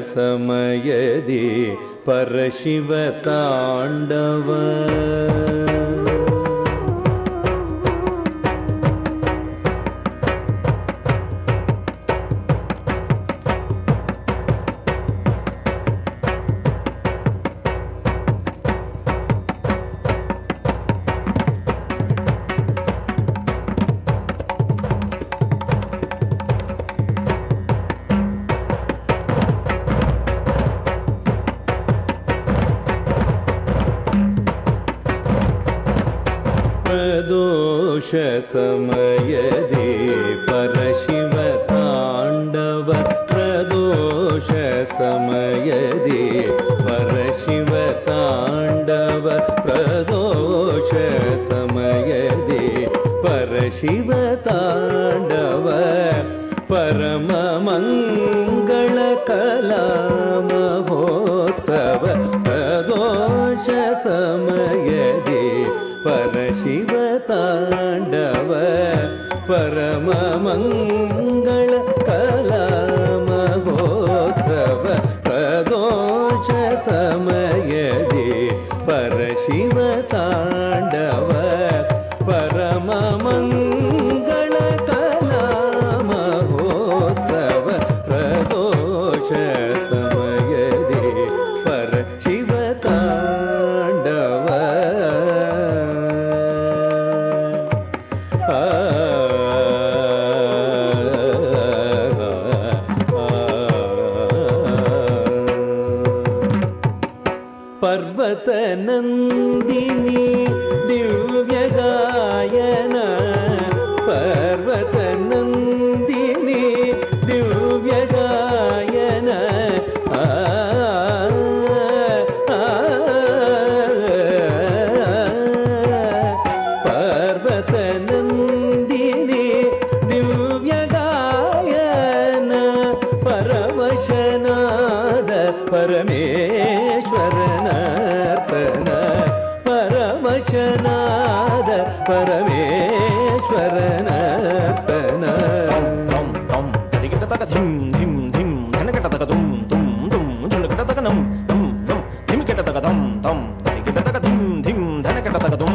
समयदि परशिव ताण्डव दोष समयदि परशिव ताण्डव प्रदोष समयदि परशिव ताण्डव प्रदोष समयदि परशिव ताण्डव परम मंगल कला महोत्सव प्रदोष समयदि परशिव ताण्डव परम मंगल कला महोत्सव प्रदोष समयदि परशिव ताण्डव परम मंगल कला महोत्सव प्रदोष समयदि परशिव ताण्डव पर्वत नंदिनी दिव्य गायन पर्वत नंदिनी दिव्य गायन पर्वत नंदिनी दिव्य गायन परवशनाद परमेश्वर नर्तन परवशनाद परमेश्वर नर्तन तम तम तदिकिट तक धिम धिम धिम धनकिट तक तुम तुम झुनकिट तक नम नम नम धिमकिट तक तम तम तदिकिट तक धिम धिम धनकिट तक तुम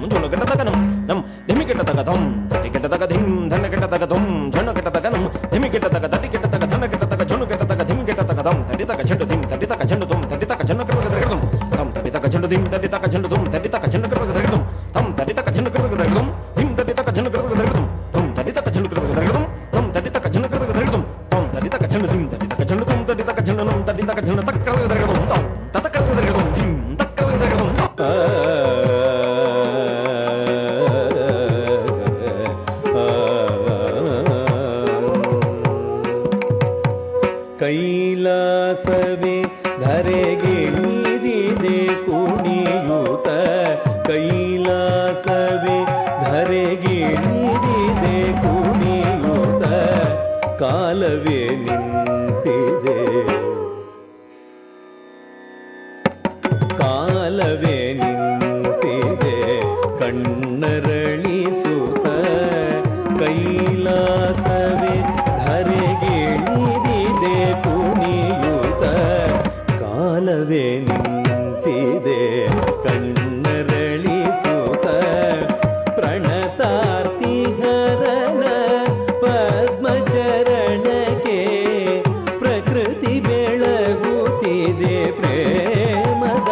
झुनकिट तक नम नम धिमकिट तक तम तदिकिट तक धिम धनकिट तक तुम झुनकिट तक नम धिमकिट तक तदिकिट तक धनकिट तक झुनकिट तक धिमकिट तक तम तदि तक झंडु धिम तदि तक झंडु तुम तदि तक झुनकिट तक तम तदि तक झंडु धिम तदि तक झंडु तुम तदि तक झुनकिट तक तम तदि तक झंडु धिम तदि तक झुनकिट तक तुम तदि तक झुनकिट तक तम तदि तक झुनकिट तक तम तदि तक झंडु धिम तदि तक झंडु तुम तदि तक झंडु नम तदि तक झंडु तक तम तत तक धिम तक कैलासवे धರೆಗಿಳಿದಿದೆ ಕುಣಿಯುತ कैलासवे धರೆಗಿಳಿದಿದೆ ಕುಣಿಯುತ ಕಾಲವೇ ನಿಂತಿದೆ ಕಾಲವೇ ನಿಂತಿದೆ ಕಣ್ಣರಳಿಸುತ್ತ कैलासवे धರೆಗಿಳಿದಿದೆ ಕುಣಿಯುತ ಕಾಲವೇ ನಿಂತಿದೆ ಕಣ್ಣರಳಿಸುತ್ತ ಪ್ರಣತಾರ್ತಿ ಹರನ ಪದ್ಮಚರಣಕ್ಕೆ ಪ್ರಕೃತಿ ಬೆಳಗುತ್ತಿದೆ ಪ್ರೇಮದಾರತಿಯ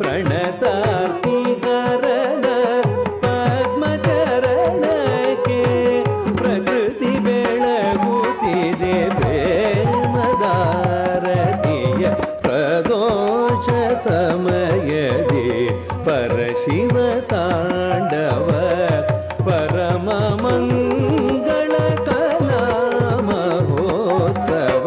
ಪ್ರಣತಾರ್ತಿ ಹರನ ಪದ್ಮಚರಣಕ್ಕೆ ಪ್ರಕೃತಿ ಬೆಳಗುತ್ತಿದೆ ಪ್ರೇಮದಾರತಿಯ ಪ್ರದೋಷ ಸಮಯದಿ परशिव ताण्डव परम मंगल कला महोत्सव